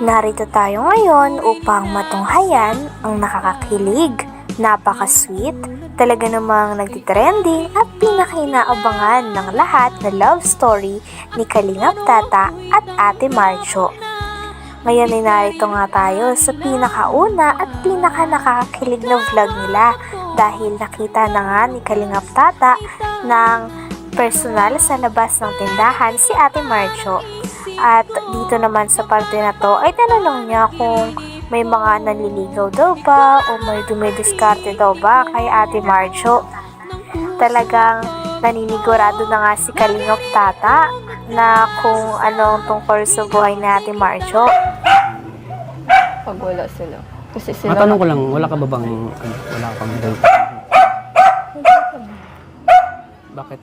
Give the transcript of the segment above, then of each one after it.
Narito tayo ngayon upang matunghayan ang nakakakilig, napaka-sweet, talaga namang nagtitrending at pinakainaabangan ng lahat na love story ni Kalingap Tata at Ate Marcho. Ngayon ay narito nga tayo sa pinakauna at nakakakilig na vlog nila dahil nakita na nga ni Kalingap Tata ng personal sa labas ng tindahan si Ate Marcho. At dito naman sa parte na to ay tinanong niya kung may mga nanliligaw daw ba o may dumidiskarte daw ba kay Ate Marcho. Talagang naninigurado na nga si Kalingap Tata na kung anong tungkol sa buhay ni Ate Marcho. Pag wala sila. Kasi sila... Matanong ko lang, wala ka ba bang, wala ka pang date? Bakit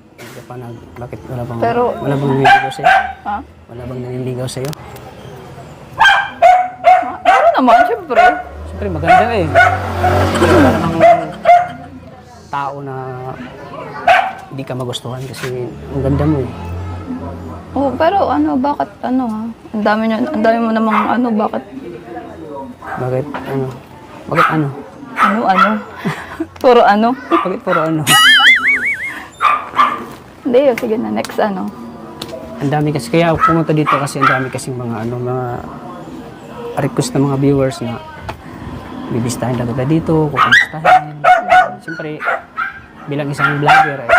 wala bang, Pero- wala bang naniligaw sa'yo? Ha? Wala bang naniligaw sa'yo? Ano naman, syempre. Siyempre maganda eh. Wala namang tao na hindi ka magustuhan kasi ang ganda mo eh. Oh, pero ano, bakit ano ha? Ang dami mo namang ano, bakit? Bakit ano? Bakit ano? Ano? Puro ano? Bakit puro ano? Hindi, sige na, next ano. Ang dami kasi, kaya ako pumunta dito kasi ang dami kasing mga ano, mga request ng mga viewers na bibistahin lang kita dito, kukumustahin. Siyempre, bilang isang vlogger eh,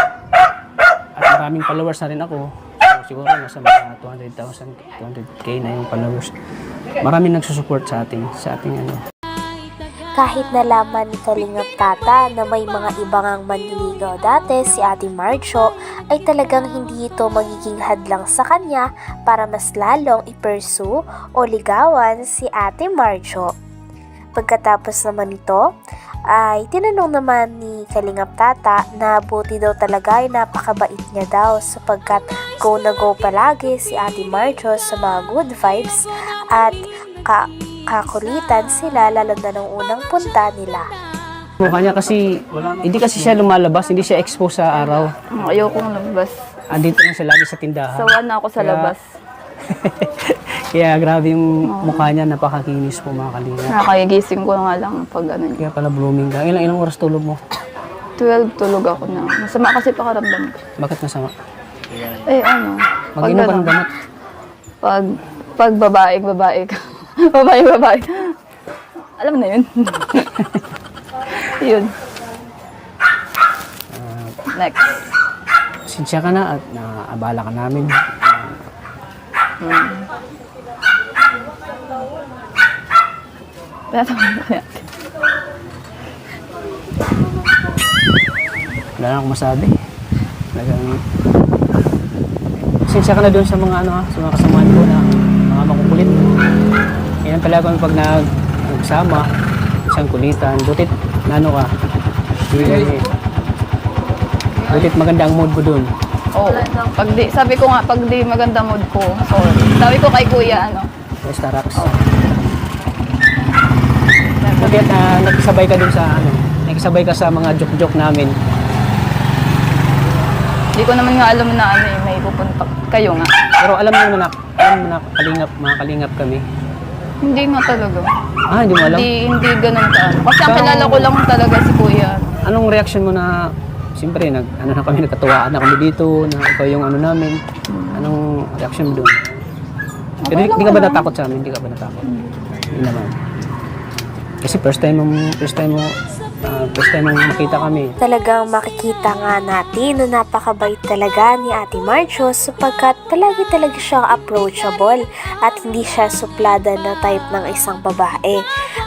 at maraming followers na rin ako. So, siguro nasa mga 200,000, 200k na yung followers. Maraming nagsusupport sa ating ano. Kahit nalaman ni Kalingap Tata na may mga ibang manliligaw dati si Ate Marcho, ay talagang hindi ito magiging hadlang sa kanya para mas lalong i-pursue o ligawan si Ate Marcho. Pagkatapos naman ito, ay tinanong naman ni Kalingap Tata na buti daw talaga ay napakabait niya daw sapagkat go na go palagi si Ate Marcho sa mga good vibes at kakulitan sila lalo na nung unang punta nila. Mukha niya kasi, hindi kasi siya lumalabas, hindi siya exposed sa araw. Ayokong labas. Andito lang siya lagi sa tindahan. Sawa na ako sa Kaya- labas. Kaya grabe yung mukha niya, napakakinis po mga kalinga. Nakakagising ko nga lang pag ano niya. Kaya pala blooming ka. Ilang oras tulog mo? 12 tulog ako na. Masama kasi pakaramdam ko. Bakit masama? Eh ano? Mag-inom ka ano, ng gamot. Pag babae ka. babae. Alam mo na yun. Yun. Next. Sinsya ka na at naabala ka namin. Wala na akong masabi. Talagang... Sinsya ka na doon sa mga sa mga kasamahan ko na mga makukulit. Yan talaga kami pag nagsama, isang kulitan. Butit, ka. Butit maganda ang mood ko doon. Oh, sabi ko nga, pag di maganda mood ko, sorry. Sabi ko kay kuya, Starax. Butit na nakisabay ka doon sa nakisabay ka sa mga joke-joke namin. Hindi ko naman nga alam na may pupunta kayo nga. Pero alam mo naman mga kalingap kami. Hindi nga talaga. Hindi mo alam? Hindi ganun ka. Kasi ang kilala ko lang talaga si kuya. Anong reaction mo na, siyempre, na kami, nagkatuwaan na kami dito, na ikaw yung namin. Anong reaction mo doon? Pero hindi ka ba natakot sa amin? Hindi ka ba natakot? Hindi naman. Kasi first time mo makita kami. Talagang makikita nga natin na napakabait talaga ni Ate Marcho sapagkat talaga siyang approachable at hindi siya suplada na type ng isang babae.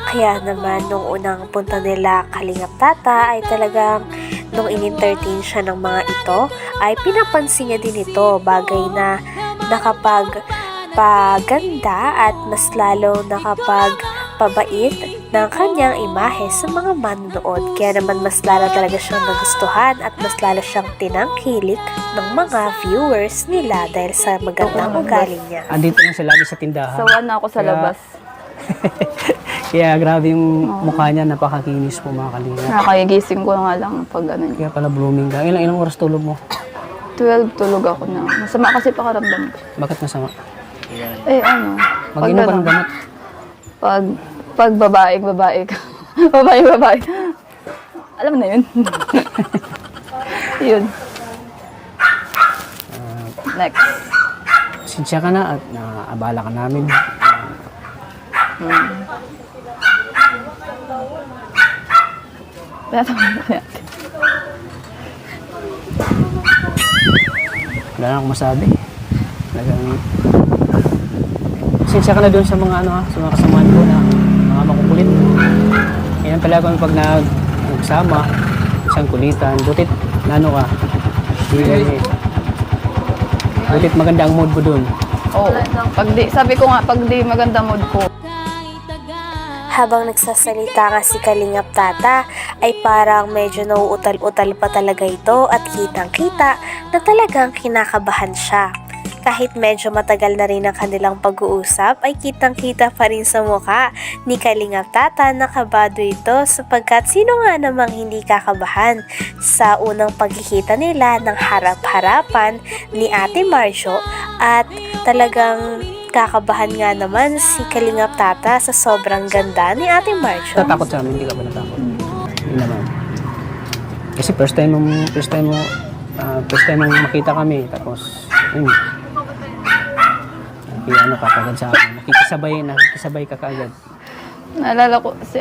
Kaya naman nung unang punta nila Kalingap Tata ay talagang nung in-entertain siya ng mga ito ay pinapansin niya din ito, bagay na nakapagpaganda at mas lalo nakapagpabait ng kanyang imahe sa mga manonood. Kaya naman mas lalo talaga siyang nagustuhan at mas lalo siyang tinangkilik ng mga viewers nila dahil sa magandang ugali niya. Andito lang siya lagi sa tindahan. Sawa na ako sa labas. Kaya grabe yung mukha niya, napakakinis po mga kalinga. Nakakagising ko nga lang pag ano niya. Kaya pala blooming ka. Ilang oras tulog mo? 12 tulog ako na. Masama kasi pakaramdam ko. Bakit masama? Eh ano? Mag-inom ka ng gamot. Pag babae ka. babae. Alam mo na yun. Yun. Next. Sinsya ka na at naabala ka namin. Pinatawa na yan. Wala na akong masabi. Talagang sinsya ka na doon sa mga sa mga kasamahan ko na mga makukulit. Yan talaga kami pag nagsama, isang kulitan, butit ka. Butit maganda ang mood ko doon. Oo. Sabi ko nga, pag di maganda mood ko. Habang nagsasalita nga si Kalingap Tata ay parang medyo nauutal-utal pa talaga ito at kitang-kita na talagang kinakabahan siya. Kahit medyo matagal na rin ang kanilang pag-uusap ay kitang-kita pa rin sa mukha ni Kalingap Tata na kabado ito sapagkat sino nga namang hindi kakabahan sa unang pagkikita nila ng harap-harapan ni Ate Marjo at talagang kakabahan nga naman si Kalingap Tata sa sobrang ganda ni Ate Marjo. Tatakot sa amin, hindi ka ba natakot? Hindi naman. Kasi first time mo makita kami, tapos ano ka kagad sa akin, nakikisabay ka kaagad. Naalala ko si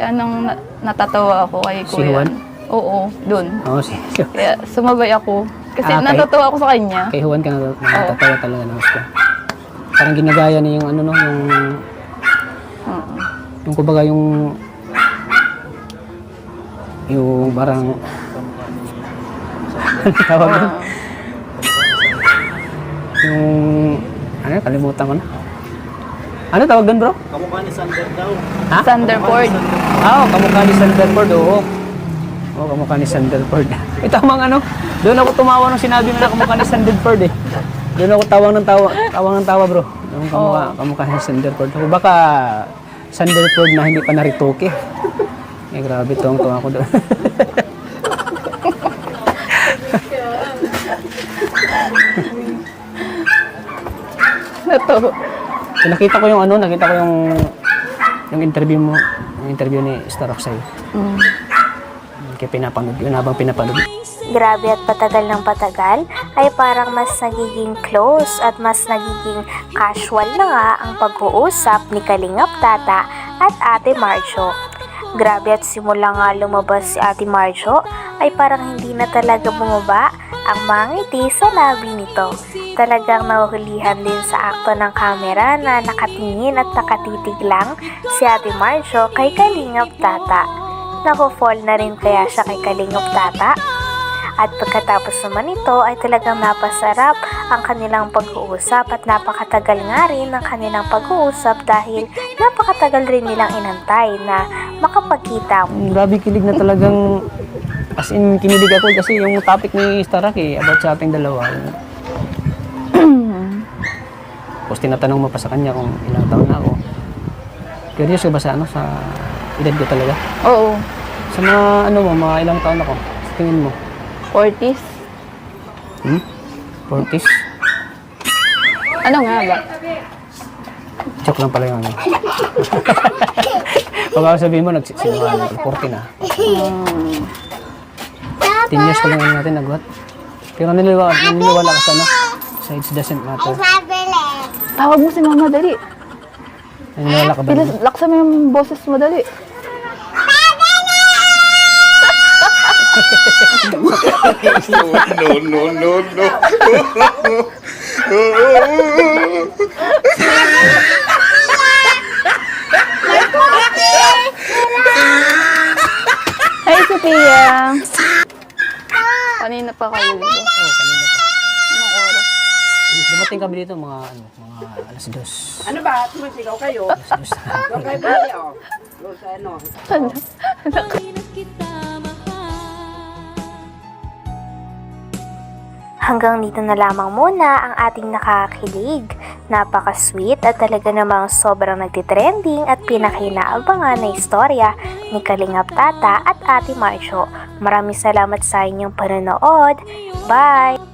natatawa ako kay Si Kuya. Juan? Oo, dun. Oo, Kaya sumabay ako. Kasi Ah, natatawa ako sa kanya. kay Juan ka natatawa talaga ng gusto. Parang ginagaya niya yung yung kumbaga yung parang tawag doon? Kalimutan ko na. Ano tawag doon, bro? Kamukha ni Sander daw. Ha? Thunderboard. Kamukha ni Sanderford, oo. Oo, kamukha ni Sanderford. Tamang doon ako tumawa nung sinabi mo na kamukha ni Sanderford eh. Doon ako tawang ng tawa, bro. Yung kamukha ni Sanderford. Baka Sanderford na hindi pa naritoke. Grabe tuwang-tuwa ako doon. Natawa. So, nakita ko yung interview mo, yung interview ni Star Oxide. Kaya pinapanood yun, habang pinapanood. Grabe at patagal ng patagal ay parang mas nagiging close at mas nagiging casual na nga ang pag-uusap ni Kalingap Tata at Ate Marjo. Grabe at simula nga lumabas si Ate Marjo ay parang hindi na talaga bumaba ang mga ngiti sa labi nito. Talagang nahuhulihan din sa akto ng kamera na nakatingin at nakatitig lang si Ate Marjo kay Kalingap Tata. Nako-fall na rin kaya siya kay Kalingap Tata? At pagkatapos naman ito ay talagang napasarap ang kanilang pag-uusap at napakatagal nga rin ang kanilang pag-uusap dahil napakatagal rin nilang inantay na makapagkita. Grabe kilig na talagang, as in kinilig ako kasi yung topic ni Starak about sa ating dalawa. Tapos tinatanong mo pa sa kanya kung ilang taon na ako. Curious ka ba sa sa edad ko talaga? Oo. Sa mga mga ilang taon ako? Sa tingin mo? 40s. 40s? Ano nga ba? Joke lang pala yung Pag sabihin mo, nagsisinungaling ko, 40 na. 10 years ko lang natin nagwat. Pero naniniwala ka sa age doesn't matter. Tawag mo si Mama, dali. Naniniwala ka ba? Laksa mo yung boses mo, dali. No. Hi, Sophia. Kanina pa kayo dito. Oo, kanina pa. Anong oras? Dumating kami dito mga alas 2. Ano ba? Tumasigaw kayo? Alas 2 na. Doon kayo pwede, oh. Doon sa ano. Hanggang dito na lamang muna ang ating nakakakilig. Napaka-sweet at talaga namang sobrang nagtitrending at pinakinaabangan na istorya ni Kalingap Tata at Ate Marjo. Maraming salamat sa inyong panonood. Bye!